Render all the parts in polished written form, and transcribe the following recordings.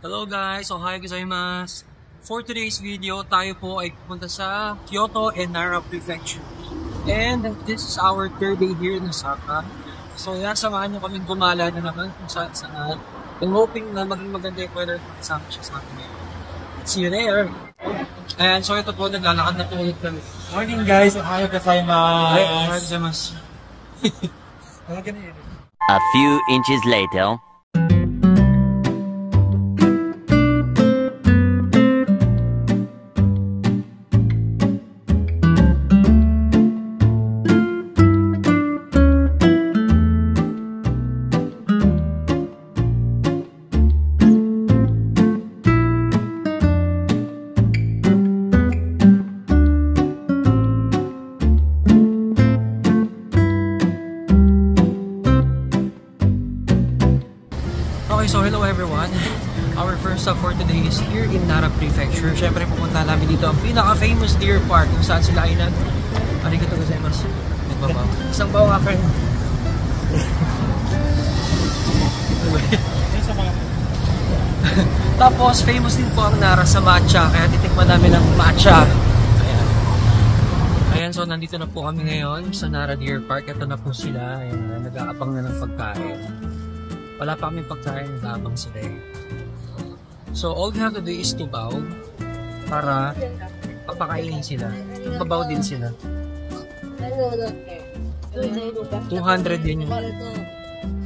Hello guys, ohayo gozaimasu. For today's video, tayo po ay pupunta sa Kyoto and Nara Prefecture. And this is our third day here in Osaka. So yan, samahan nyo kaming gumala na naman kung saan saan. I'm hoping na maging maganda yung weather kasama siya sa akin ngayon. See you there! And so ito po, naglalakad na po ulit kami. Morning guys, ohayo gozaimasu. Ohayo gozaimasu. A few inches later. Okay, so hello everyone. Our first stop for today is here in Nara Prefecture. Siyempre pupunta namin dito ang pinaka-famous deer park kung saan sila ay arigato gozaimasu. Nagbabaw. Isang bawa nga friend. Tapos famous din po ang Nara sa matcha, kaya titikman namin ang matcha. Ayan, so nandito na po kami ngayon sa Nara Deer Park. Ito na po sila. Ayan, nag-aabang na ng pagkain. Wala pa kami pagkain, nag-aabang sila. So all we have to do is to bow para papakainin sila. Babaw din sila. 200 din yung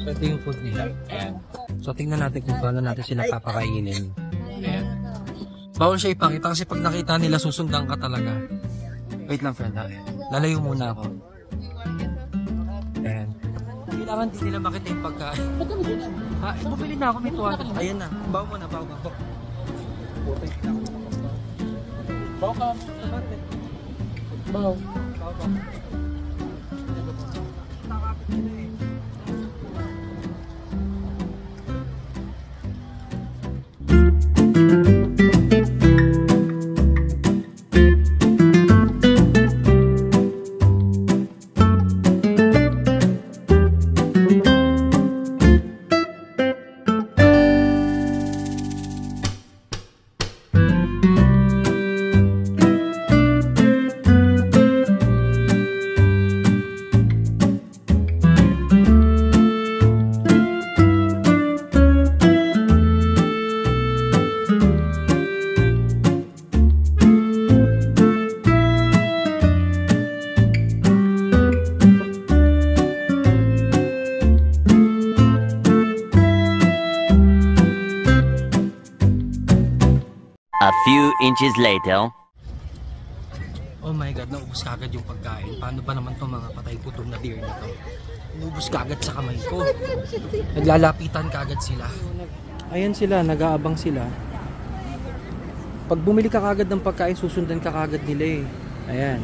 ito yung food nila. Ayan. So tingnan natin kung paano natin sila papakainin. Ayan. Bawal siya ipakita kasi pag nakita nila susundan ka talaga. Wait lang friend ha. Lalayo muna ako. Ayan. Kailangan din nila makita yung pagkain. Ha? Bumili na ako may 200. Ayan na. Bawa mo na. Bawa ka. Bawa ka. Bawa. Bawa ka. A few inches later. Oh my god, naubos kagad yung pagkain. Paano ba naman itong mga patay gutom na deer na to? Naubos kagad sa kamay ko. Naglalapitan kagad sila. Ayan sila, nag-aabang sila. Pag bumili ka kagad ng pagkain, susundan ka kagad nila eh. Ayan.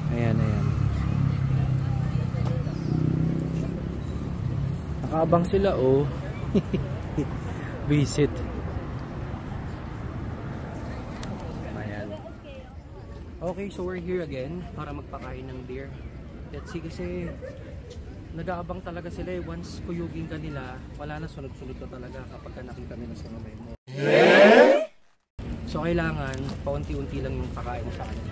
Ayan, ayan. Nakaabang sila oh. Visit. Okay, so we're here again para magpakain ng deer. Let's see kasi nag-aabang talaga sila eh. Once kuyugin ka nila, wala na, sunod-sunod ka talaga kapag nakita nila sa mamay mo. So kailangan paunti-unti lang yung pakain sa kanila.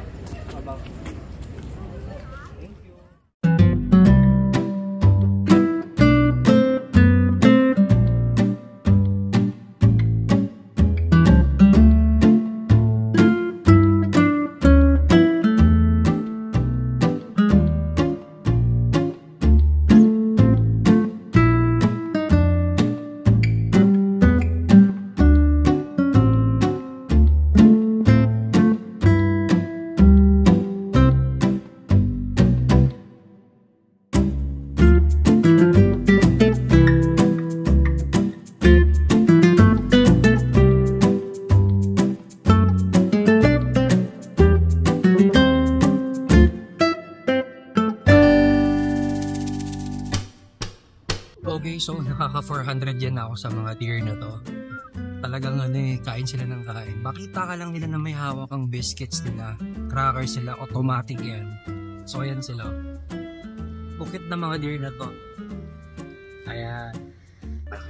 Okay, so nakaka 400 yan ako sa mga deer na to. Talagang ano eh, kain sila ng kain. Makita ka lang nila na may hawak ang biscuits nila, crackers sila, automatic yan. So ayan sila. Bukit na mga deer na to. Ayan.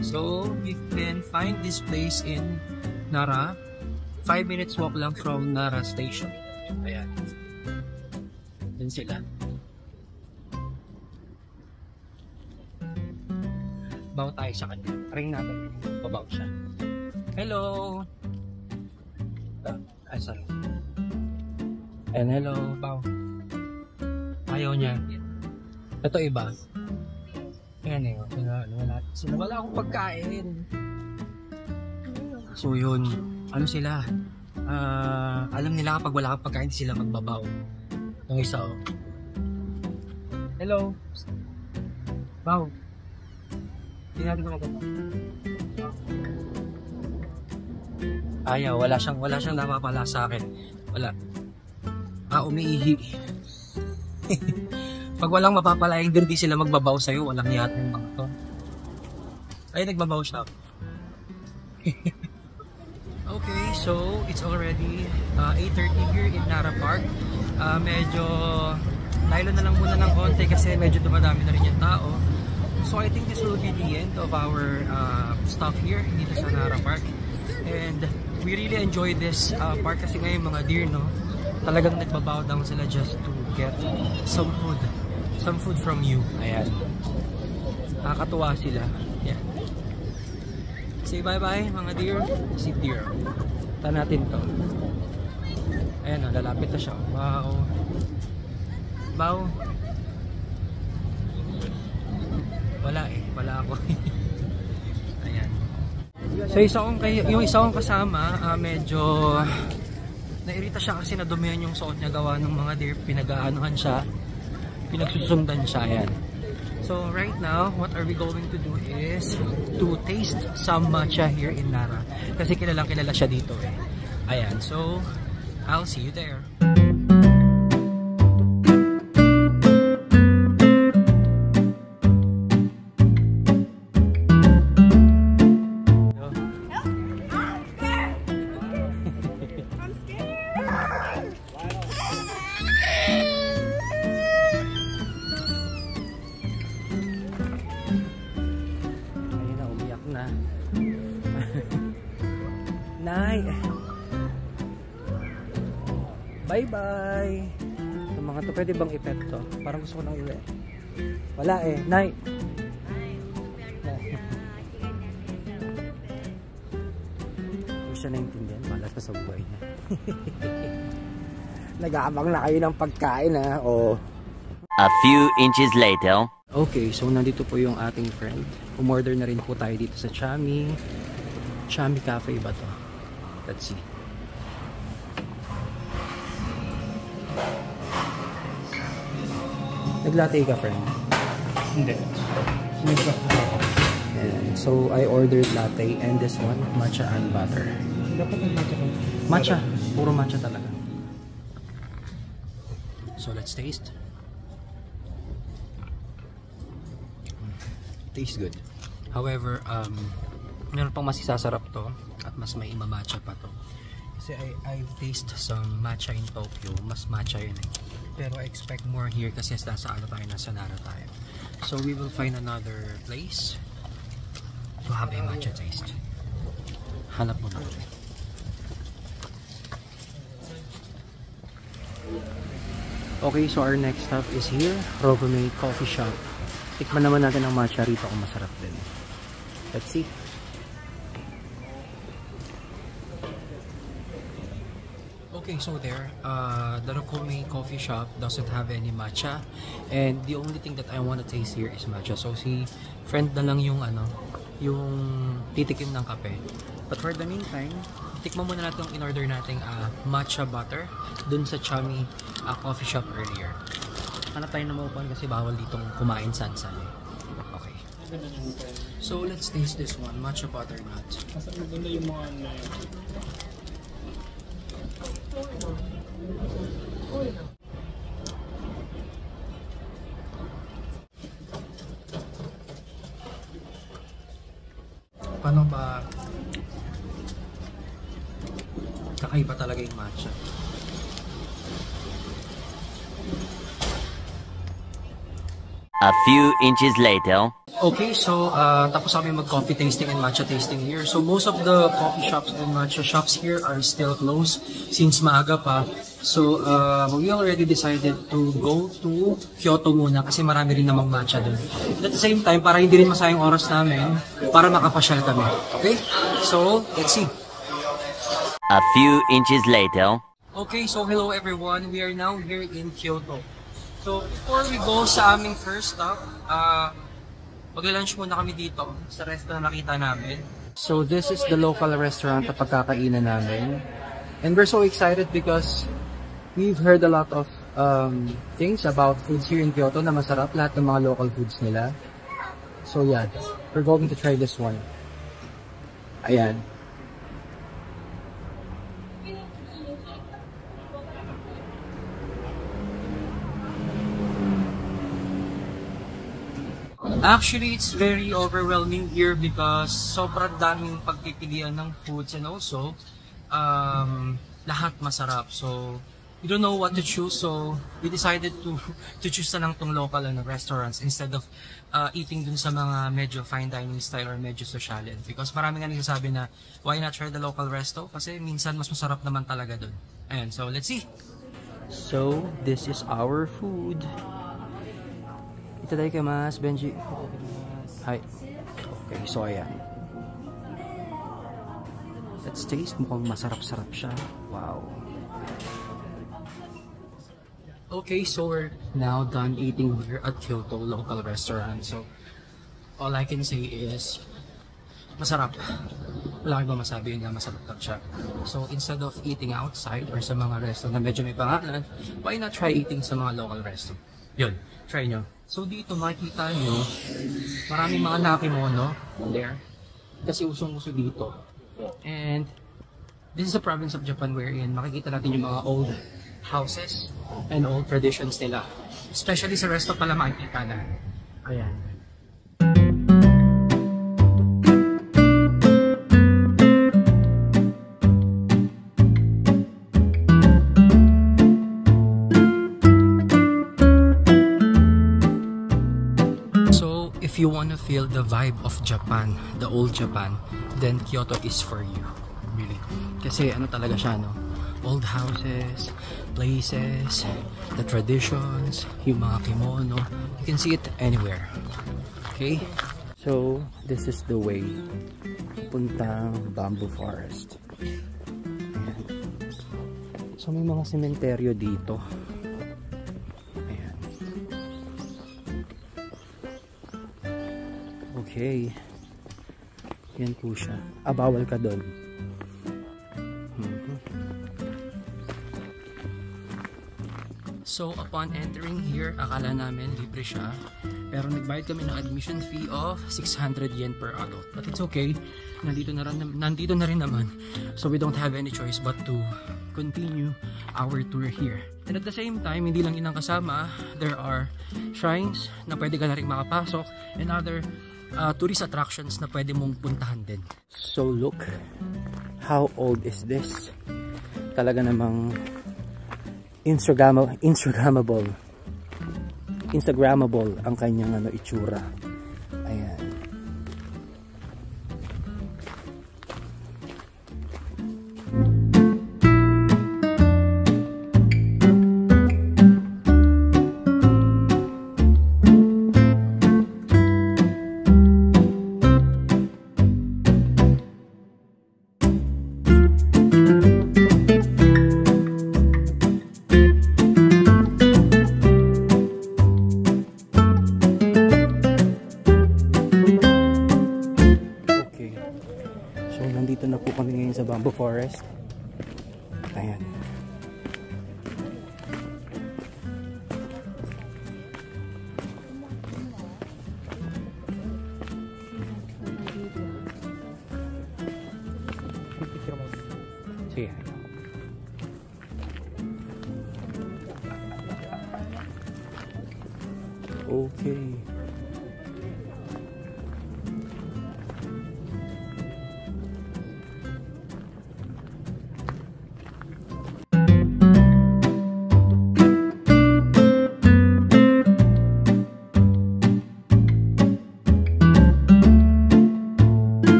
So, you can find this place in Nara. 5 minutes walk lang from Nara Station. Ayan. Yan sila. Baw tayo sa kanya. Ring natin. Babaw siya. Hello! Ay, sorry. And hello, baw. Ayaw niya. Ito iba. Ayan eh. Wala akong pagkain. So yun. Ano sila? Alam nila kapag wala akong pagkain, sila magbabaw. Yung isa oh. Hello. Baw. Hindi natin magbabaw. Ayaw. Wala siyang napapala sa akin. Wala. Umiihi. Pag walang mapapalaing din, di sila magbabaw sa'yo. Walang yata yung mga to. Ay, nagbabaw siya. Okay, so it's already 8:30 here in Nara Park. Medyo laylo na lang muna ng konti kasi medyo dumadami na rin yung tao. So I think this will be the end of our stop here dito sa Nara Park. And we really enjoy this park kasi ngayon mga deer, no? Talagang nagbabow down sila just to get some food from you. Ayan. Nakakatuwa sila. Yeah. Say bye-bye mga deer. Si deer. Ito natin to. Ayan o, lalapit na siya. Wow. Wow. Wala eh. Wala ako. Ayan. So yung isa kong kasama, medyo nairita siya kasi nadumihan yung suot niya gawa ng mga deer. Pinag-aanuhan siya. Pinagsusundan siya. Ayan. So right now, what are we going to do is to taste some matcha here in Nara. Kasi kilala siya dito eh. Ayan, so I'll see you there. Nay! Bye-bye! Yung mga to, pwede bang ipet to? Parang gusto ko nang iwi. Wala eh. Nay! Hindi siya naintindihan. Malas pa sa buhay niya. Nag-aabang na kayo ng pagkain ha. Oh. A few inches later. Okay, so nandito po yung ating friend. Umorder na rin po tayo dito sa Chami. Chami Cafe ba to? Let's see. Naglatte ka, friend? Hindi. And so I ordered latte and this one, matcha and butter. Dapat ang matcha ka. Matcha, puro matcha talaga. So let's taste. Tastes good. However, meron pang mas isasarap to at mas may imamatcha pa to. Kasi I've tasted some matcha in Tokyo. Mas matcha yun eh. Pero I expect more here kasi nasa Nara tayo. So we will find another place to have a matcha taste. Hanap mo natin. Okay, so our next stop is here, Robomate Coffee Shop. Tikman naman natin ang matcha rito kung masarap din. Let's see. Okay, so there, the Robomate Coffee Shop doesn't have any matcha, and the only thing that I want to taste here is matcha. So si friend na lang yung yung titikim ng kape. But for the meantime, tikman muna natin yung in-order nating matcha butter dun sa Chami coffee shop earlier. Hanap tayo na maupuan kasi bawal ditong kumain san-san eh. Okay. So let's taste this one, matcha butternut. Kasi maganda yung mga Paano ba kakaiba talaga yung matcha? A few inches later. Okay, so tapos kami mag-coffee tasting and matcha tasting here. So most of the coffee shops and matcha shops here are still closed since maaga pa. So we already decided to go to Kyoto muna kasi marami rin namang matcha doon. At the same time, para hindi rin masayang oras namin, para makapasyal kami. Okay? So, let's see. A few inches later. Okay, so hello everyone. We are now here in Kyoto. So before we go sa aming first stop, mag-lunch muna kami dito sa restaurant na nakita namin. So this is the local restaurant na pagkakainan namin. And we're so excited because we've heard a lot of things about foods here in Kyoto na masarap, lahat ng mga local foods nila. So yeah, we're going to try this one. Ayan. Actually, it's very overwhelming here because sobrang daming pagpipilian ng foods and also lahat masarap. So, we don't know what to choose. So, we decided to choose na lang tong local restaurants instead of eating dun sa mga medyo fine dining style or medyo socialin. Because marami nga nagsasabi na why not try the local resto? Kasi minsan mas masarap naman talaga dun. Ayan, so let's see. So, this is our food. Itadakimasu, Benji. Hi. Okay, so ayan. Let's taste. Mukhang masarap-sarap siya. Wow. Okay, so we're now done eating here at Kyoto local restaurant. So, all I can say is masarap. Wala ba masabi yun nga, masarap lang siya. So, instead of eating outside or sa mga restaurant na medyo may pangalan, why not try eating sa mga local restaurant? Yun, try nyo. So dito makikita nyo, maraming mga nakimono there. Kasi usong-uso dito. And this is a province of Japan wherein makikita natin yung mga old houses and old traditions nila. Especially sa resto pala makikita na. Ayan. If you want to feel the vibe of Japan, the old Japan, then Kyoto is for you. Really. Kasi ano talaga siya, no? Old houses, places, the traditions, yung mga kimono. You can see it anywhere. Okay? So, this is the way. Puntang Bamboo Forest. Ayan. So, may mga sementeryo dito. Okay. Yan po siya. Bawal ka doon. So, upon entering here, akala namin libre siya. Pero nagbayad kami ng admission fee of 600 yen per adult. But it's okay. Nandito na rin naman. So, we don't have any choice but to continue our tour here. And at the same time, hindi lang yun ang kasama. There are shrines na pwede ka na rin makapasok and other tourist attractions na pwede mong puntahan din. So look, how old is this? Talaga namang Instagrammable ang kanyang itsura. Ayan. Nandito na po kami ngayon sa Bamboo Forest. Ayan. Sige. Okay.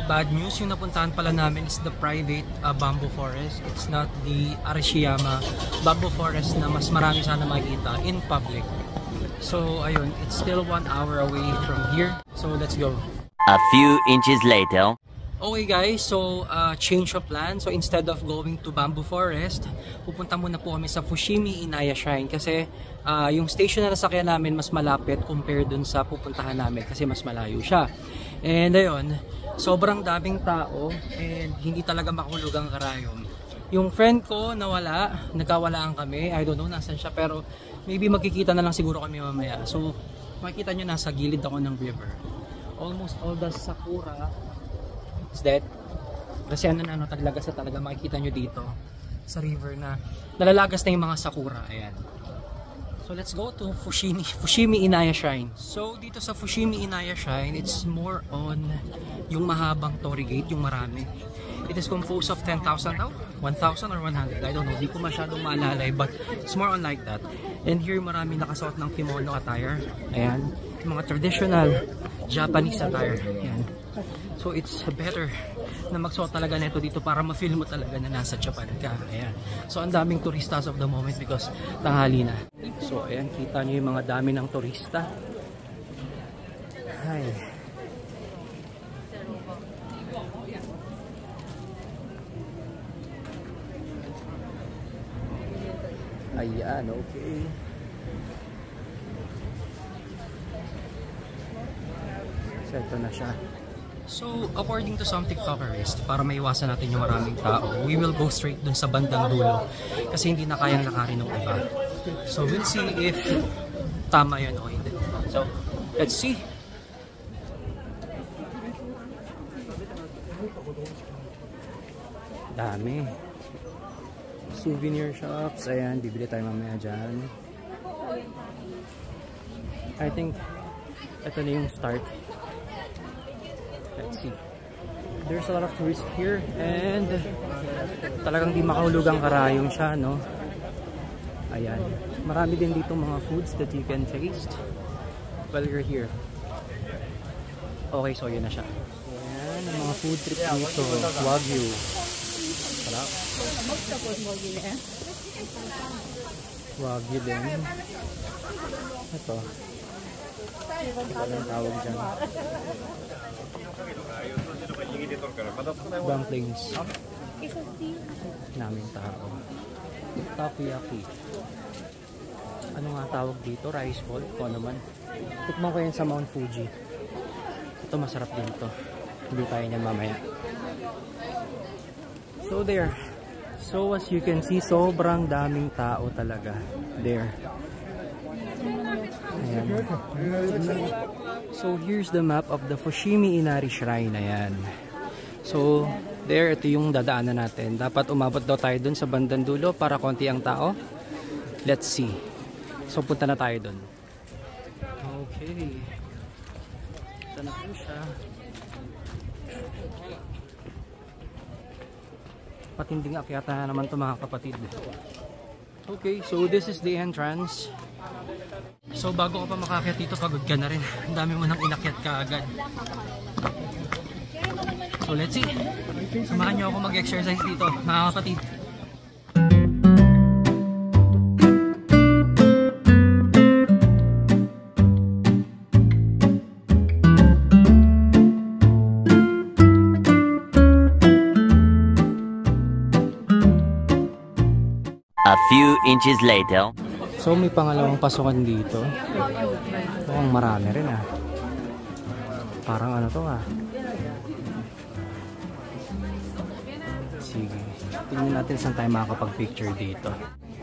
bad news, yung napuntahan pala namin is the private bamboo forest. It's not the Arashiyama bamboo forest na mas marami sana makikita in public. So ayun, it's still 1 hour away from here. So let's go. A few inches later. Okay guys, so change of plan. So instead of going to Bamboo Forest, pupunta muna po kami sa Fushimi Inaya Shrine kasi yung station na nasakyan namin mas malapit compared dun sa pupuntahan namin kasi mas malayo siya. And ayun, sobrang daming tao and hindi talaga makahulog ang karayom. Yung friend ko nawala, nagkawalaan kami. I don't know nasan siya pero maybe magkikita na lang siguro kami mamaya. So makikita nyo nasa gilid ako ng river. Almost all the sakura is dead. Kasi ano talaga sa talaga makikita nyo dito sa river na nalalagas na yung mga sakura. Ayan. So let's go to Fushimi Inaya Shrine. So dito sa Fushimi Inaya Shrine, it's more on yung mahabang torii gate, yung marami. It is composed of 10,000 now, 1,000 or 100. I don't know, di ko masyadong maalala but it's more on like that. And here marami nakasuot ng kimono attire. Ayan, yung mga traditional Japanese attire. Ayan. So it's better na magsuot talaga nito dito para ma-feel mo talaga na nasa Japan ka. Ayan. So ang daming turista as of the moment because tanghali na. So ayan, kita nyo yung mga dami ng turista. Hi. Ayan, okay. So ito na siya. So, according to some TikTokers, para maiwasan natin yung maraming tao, we will go straight dun sa bandang dulo kasi hindi na kayang lakarin ng iba. So, we'll see if tama yun o hindi. So, let's see. Dami. Souvenir shops. Ayan, bibili tayo mamaya dyan. I think ito na yung start. Let's see. There's a lot of tourists here and talagang di makahulog ang karayong siya, no? Ayan. Marami din dito mga foods that you can taste while you're here. Okay, so yun na siya. Ayan, ang mga food trip dito. Wagyu. Sarap. Wagyu din. Ito. Anong tawag dyan? Dumplings. Naming tao. Takoyaki. Ano nga tawag dito? Rice ball? Kung ano man. Tikman ko yan sa Mount Fuji. Ito masarap din to. Hindi tayo niyan mamaya. So there. So as you can see, sobrang daming tao talaga. There. Ayan. So here's the map of the Fushimi Inari Shrine. Ayan. So there, ito yung dadaanan natin. Dapat umabot daw tayo dun sa bandang dulo para konti ang tao. Let's see. So punta na tayo dun. Okay. Ito na po siya. Patinding akyata na naman ito mga kapatid. Okay, so this is the entrance. So bago ka pa makakyat dito, pagod ka na rin. Ang dami mo nang inakyat ka agad. So let's see. Samahan nyo ako mag-exercise dito, mga kapatid. A few inches later. So may pangalawang pasukan dito. Mukhang marami rin ah. Parang ano to ah. Sige. Tingnan natin saan tayo makakapag-picture dito.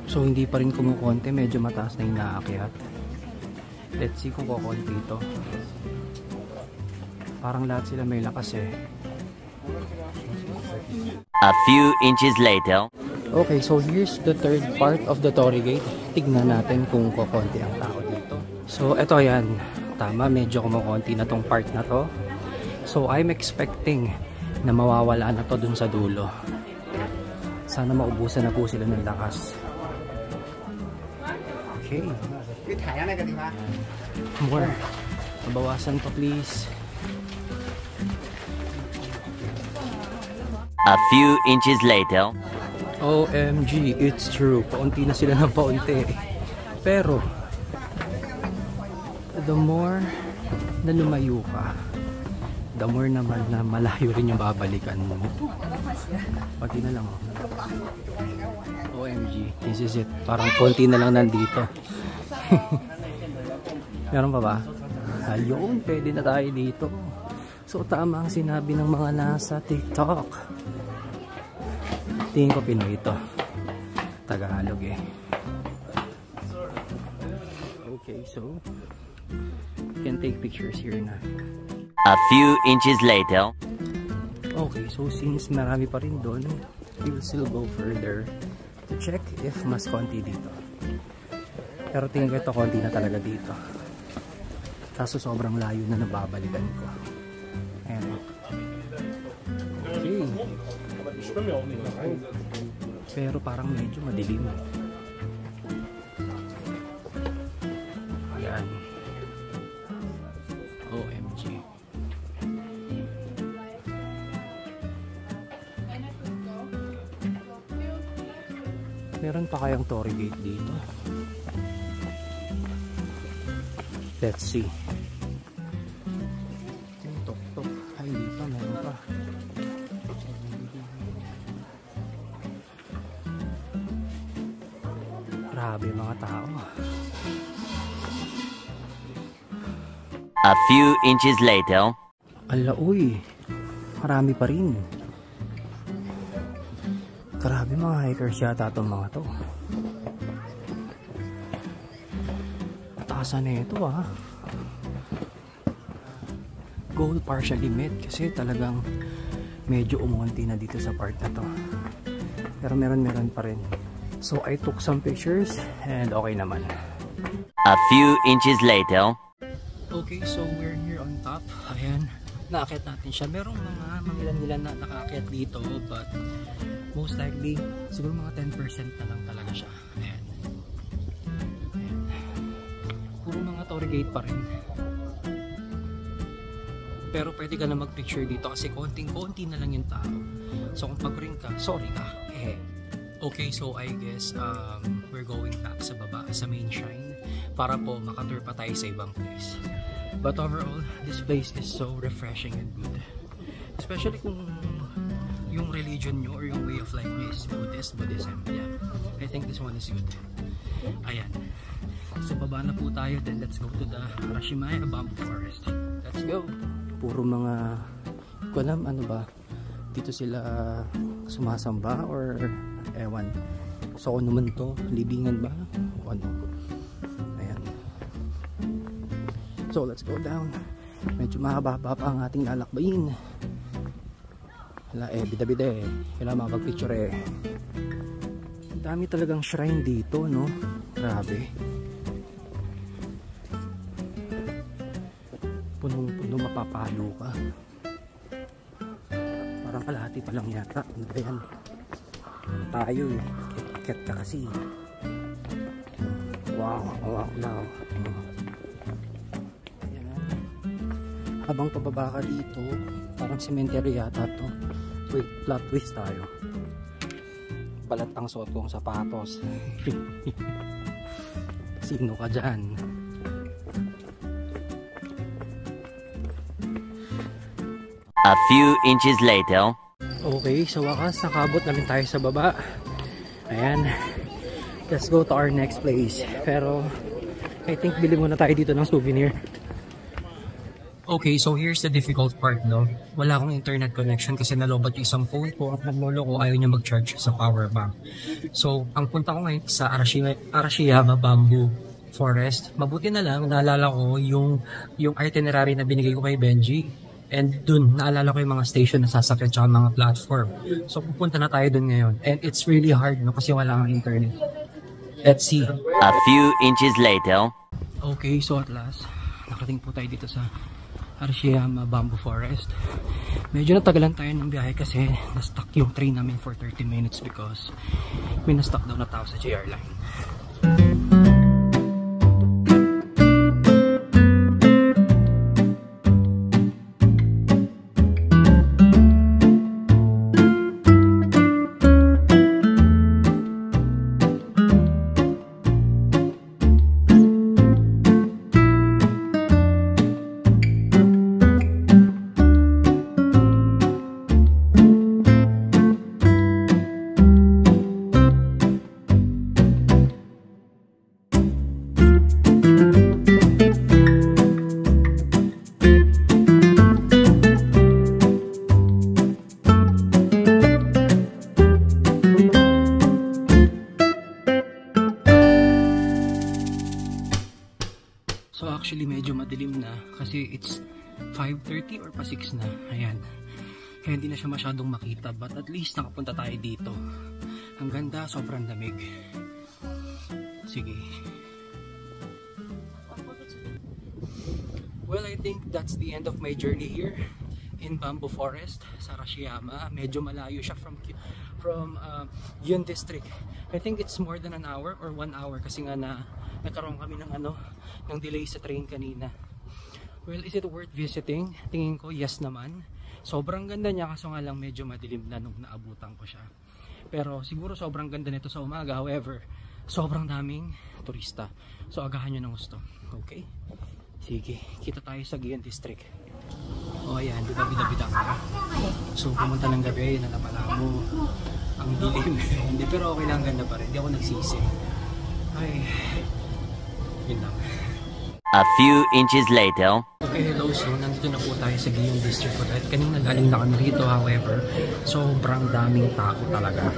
So hindi pa rin kumukonti. Medyo mataas na yung naakyat. Let's see kung kukonti ito. Parang lahat sila may lakas eh. A few inches later. Okay, so here's the third part of the torii gate. Tignan natin kung kukonti ang tao dito. So eto yan. Tama, medyo kumukonti na tong part na to. So I'm expecting na mawawala na to dun sa dulo. Sana maubusan na po sila ng lakas. Okay. More. Mabawasan to please. A few inches later. OMG, it's true. Paunti na sila ng paunti. Pero, the more na lumayo ka, the more naman na malayo rin yung babalikan mo. Pati na lang, oh. OMG, this is it. Parang konti na lang nandito. Meron pa ba? Ayun, pwede na tayo dito. So tama ang sinabi ng mga nasa TikTok. Tingin ko Pinoy ito. Tagalog eh. Okay, so you can take pictures here na. A few inches later. Okay, so since marami pa rin doon, we will still go further to check if mas konti dito. Pero tingin ko ito konti na talaga dito. Kaso sobrang layo na nababalikan ko. Ayan. Okay. Pero parang medyo madilim. Ayan. OMG. Meron pa kayang Torii Gate dito? Let's see. Tok-tok. Ay, hindi pa. Meron pa. Grabe mga tao. A few inches later. Ala, uy. Marami pa rin. Grabe mga hikers yata itong mga to. Taasan na ito ah. Goal partially met kasi talagang medyo umunti na dito sa part na to. Pero meron pa rin. So I took some pictures and okay naman. A few inches later. Okay, so we're here on top. Ayan, naakyat natin siya. Merong mga mangilan-ngilan na nakaakyat dito, but most likely, siguro mga 10% na lang talaga siya. Ayan. Ayan. Puro mga Torii Gate pa rin. Pero pwede ka na mag-picture dito kasi konting-konti na lang yung tao. So kung pag-ring ka, sorry ka. Okay, so I guess we're going back sa baba, sa main shrine, para po makatour pa tayo sa ibang place. But overall, this place is so refreshing and good. Especially kung yung religion nyo or yung way of life nyo is Buddhism. Yeah, I think this one is good. Ayan. So baba na po tayo, then let's go to the Arashiyama Bamboo Forest. Let's go! Puro mga, ko alam ano ba, dito sila sumasamba or ewan. So ano naman to, libingan ba? O ano? Ayan. So let's go down. Medyo mahaba pa ang ating lalakbayin. Wala bida-bida eh. Kailangan makapag-picture eh. Dami talagang shrine dito, no? Grabe. Punong-puno, mapapalo ka. Parang kalahati pa lang yata. Ayan. Tayo eh. Kit ka kasi. Wow, wow, wow. Ayan. Habang pababa ka dito, parang cemetery yata to. Wait, plot twist tayo. Balat ang suot kong sapatos. Sino ka dyan? A few inches later. Okay, sa wakas, nakabot na rin tayo sa baba. Ayan. Let's go to our next place. Pero, I think bili muna tayo dito ng souvenir. Okay, so here's the difficult part, no? Wala akong internet connection kasi nalobat yung isang phone ko at naglolo ko ayaw niya mag-charge sa power bank. So, ang punta ko ngayon sa Arashiyama Bamboo Forest. Mabuti na lang, naalala ko yung itinerary na binigay ko kay Benji. And dun, naalala ko yung mga station na sasakyan tsaka mga platform. So, pupunta na tayo dun ngayon. And it's really hard, no? Kasi wala kang internet. Let's see. A few inches later. Okay, so at last, nakating po tayo dito sa Arashiyama Bamboo Forest. Medyo natagalan tayo ng biyahe kasi na-stuck yung train namin for 30 minutes because may na-stuck daw na tao sa JR line. So actually medyo madilim na kasi it's 5:30 or pa 6 na. Ayan. Kaya hindi na siya masyadong makita, but at least nakapunta tayo dito. Ang ganda, sobrang lamig. Sige. Well, I think that's the end of my journey here in Bamboo Forest, Sarashiyama. Medyo malayo siya from Yun District. I think it's more than an hour or 1 hour kasi nga nagkaroon kami ng delay sa train kanina. Well, is it worth visiting? Tingin ko, yes naman. Sobrang ganda niya, kaso nga lang medyo madilim na nung naabutan ko siya. Pero siguro sobrang ganda nito sa umaga. However, sobrang daming turista. So agahan nyo ng gusto. Okay? Sige, kita tayo sa Gion District. O ayan, bida-bida ka. So pumunta ng gabi, nalapala mo. Ang dilim. Hindi, pero okay lang, ganda pa rin. Hindi ako nagsisi. Ay, yun lang. A few inches later. Okay, hello. So nandito na po tayo sa Gion District ulit. Kanina galing na kami rito, however, sobrang daming tao talaga.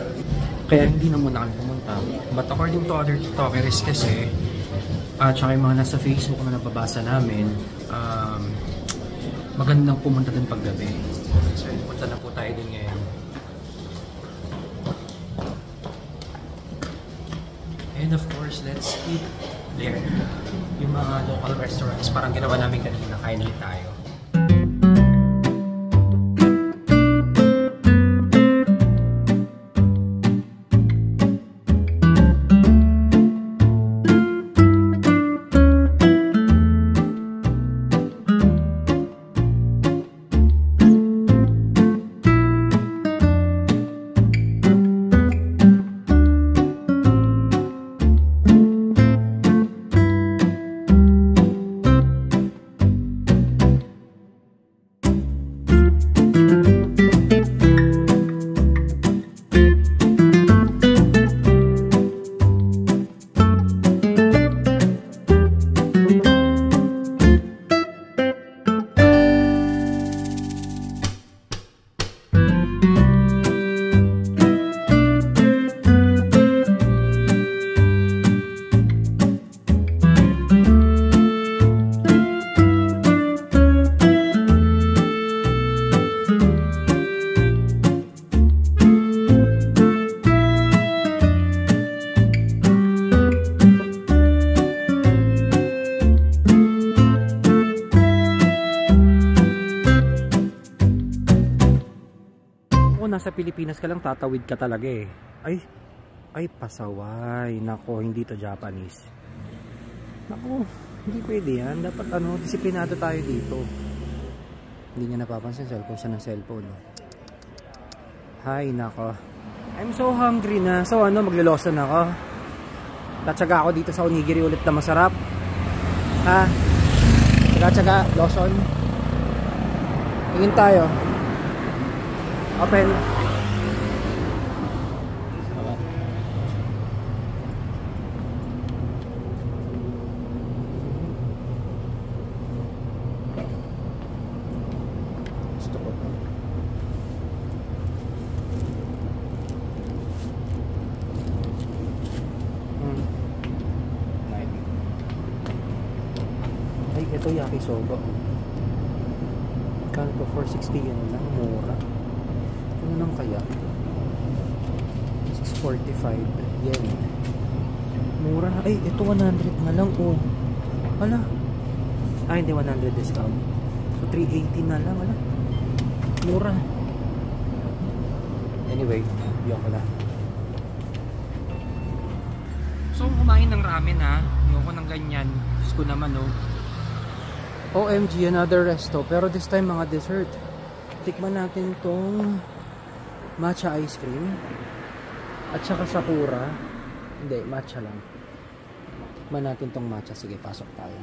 Kaya hindi na muna kami pumunta. But according to other TikTokers kasi, at saka yung mga nasa Facebook na nababasa namin, magandang pumunta din paggabi. So pumunta na po tayo din ngayon. And of course, let's eat there. Yung mga local restaurants, parang ginawa namin kanina, kain ulit tayo. Nasa Pilipinas ka lang, tatawid ka talaga eh. Ay pasaway. Nako, hindi to Japanese. Nako, hindi pwede yan. Dapat disiplinado tayo dito. Hindi niya napapansin, cellphone siya ng cellphone. Hay, nako. I'm so hungry na. So magloloson ako. Tatsaga ako dito sa onigiri ulit na masarap. Ha? Tsaga, loson. Tingin tayo. Open. Gusto ko to. Ay, ito yakisoba. Kano to? 460 yan lang. Mura. Ano nang kaya? 645 yen. Mura na. Ay, ito 100 na lang. Oh. Hala. Hindi 100 discount. So 380 na lang. Hala. Mura. Anyway, yoko na. So kumain ng ramen ha. Yoko ng ganyan. Diyos ko naman oh. OMG, another resto. Pero this time mga dessert. Tikman natin tong matcha ice cream at saka sakura. Hindi, matcha lang. Tikman natin tong matcha. Sige, pasok tayo.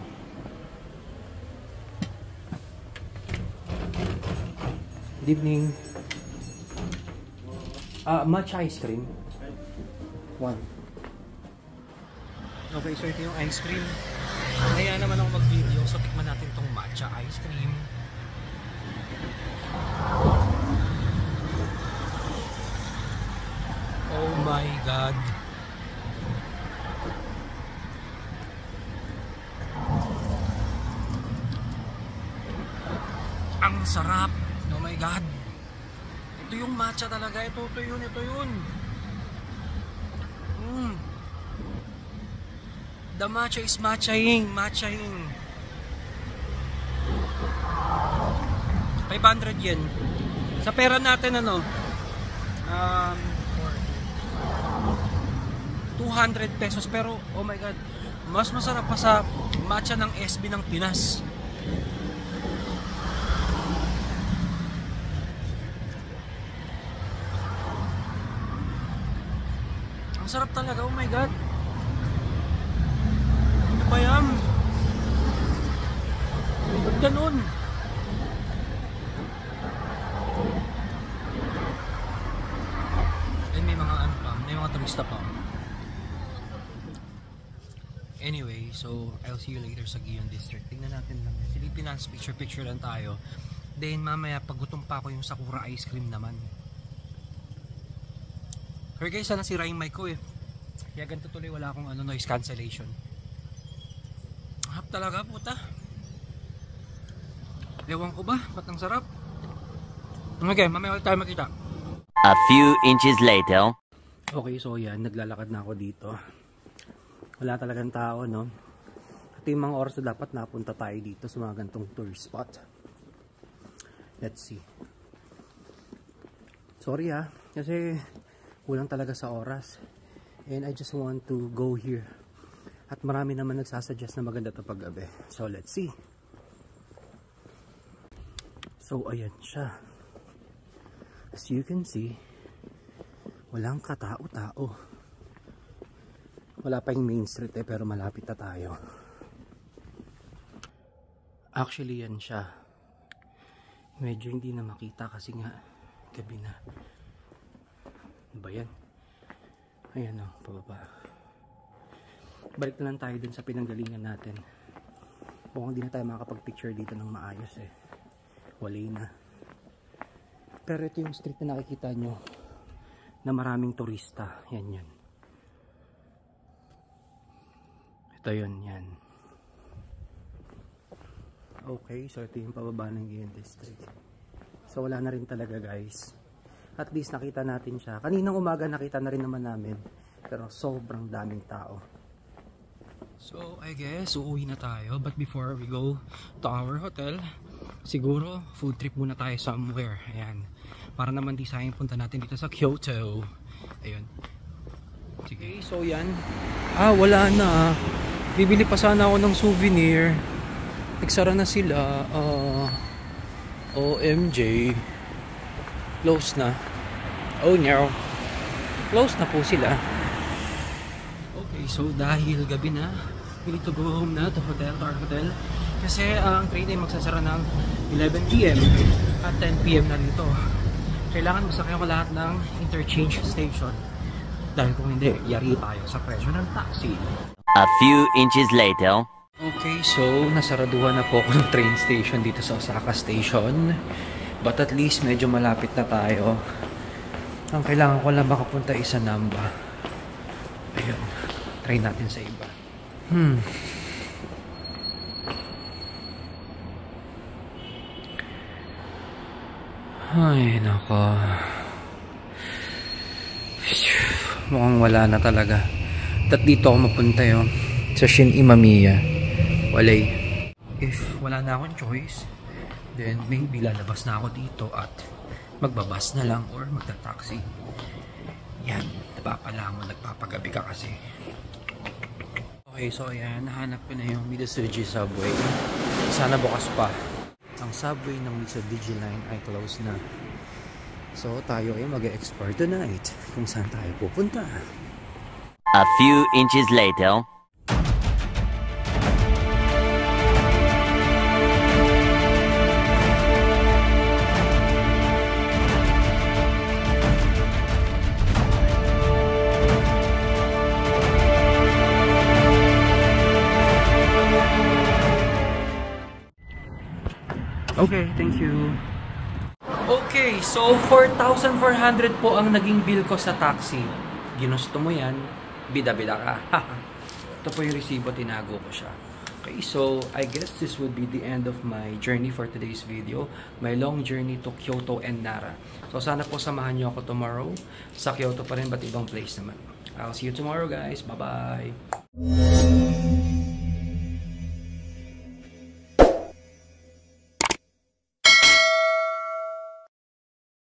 Good evening. Matcha ice cream. 1. Okay, so ito yung ice cream. Kaya naman ako mag-video. So tikman natin tong matcha ice cream. Oh my God. Ang sarap. Oh my God. Ito yung matcha talaga. Ito yun. The matcha is matchaing. 500 yen. Sa pera natin ano? 200 pesos. Pero oh my God, mas masarap pa sa matcha ng SB ng Pinas. Ang sarap talaga, oh my God. Ano ba yan? Ba't ganun? May mga ano pa, may mga turista pa. Anyway, so I'll see you later sa Gion District. Tingnan natin lang. Silipin natin, picture lang tayo. Then mamaya pag gutom pa ako yung Sakura ice cream naman. Pero guys, sana sira yung mic ko eh. Kaya ganito tuloy, wala akong noise cancellation. Hap talaga puta. Ewan ko ba, ba't ang sarap? Okay, mamaya ulit tayo makita. A few inches later. Okay, so yan, naglalakad na ako dito. Wala talagang tao, no? Ito yung mga oras na dapat napunta tayo dito sa mga gantong tourist spot. Let's see. Sorry kasi kulang talaga sa oras. And I just want to go here. At marami naman nagsasuggest na maganda ito pag-gabi. So let's see. So ayan siya. As you can see, walang katao-tao. Wala pa yung main street pero malapit na tayo. Actually yan siya. Medyo hindi na makita kasi nga gabi na. Ano ba yan? Ayan o, pababa. Balik na lang tayo dun sa pinanggalingan natin. Mukhang di na tayo makakapag-picture dito ng maayos eh. Walay na. Pero ito yung street na nakikita nyo na maraming turista. Yan. Ito yun, yan. Okay, so ito yung pababa ng Gion District. So wala na rin talaga guys. At least nakita natin siya. Kaninang umaga nakita na rin naman namin. Pero sobrang daming tao. So I guess uuwi na tayo. But before we go to our hotel, siguro food trip muna tayo somewhere. Ayan. Para naman di sayang punta natin dito sa Kyoto. Ayun. Sige, so yan. Wala na. Bibili pa sana ako ng souvenir. Nagsara na sila. OMG. Close na. Oh no. Close na po sila. Okay, so dahil gabi na, we need to go home na to our hotel. Kasi ang train ay magsasara ng 11 PM at 10 PM na dito. Kailangan masakyan ko lahat ng interchange station. Dahil kung hindi, yari tayo sa presyo ng taxi. A few inches later. Okay, so nasaraduhan na po ako ng train station dito sa Osaka Station. But at least medyo malapit na tayo. Ang kailangan ko lang makapunta isa Namba. Ayun, try natin sa iba. Ay, nako. Mukhang wala na talaga. At dito ako mapunta yun. Sa Shin Imamiya. Walay. If wala na akong choice, then maybe lalabas na ako dito at magbabas na lang or magta-taxi. Yan. Napapala mo, nagpapagabi ka kasi. Okay, so ayan. Nahanap ko na yung Mitsubishi Subway. Sana bukas pa. Ang subway ng Mitsubishi Line ay close na. So tayo ay mag-explore tonight kung saan tayo pupunta. A few inches later. Okay, thank you. Okay, so 4,400 po ang naging bill ko sa taxi. Ginusto mo yan, bida-bida ka. Ito po yung resibo, tinago ko siya. Okay, so I guess this would be the end of my journey for today's video. My long journey to Kyoto and Nara. So sana po samahan niyo ako tomorrow. Sa Kyoto pa rin, but ibang place naman. I'll see you tomorrow, guys. Bye-bye!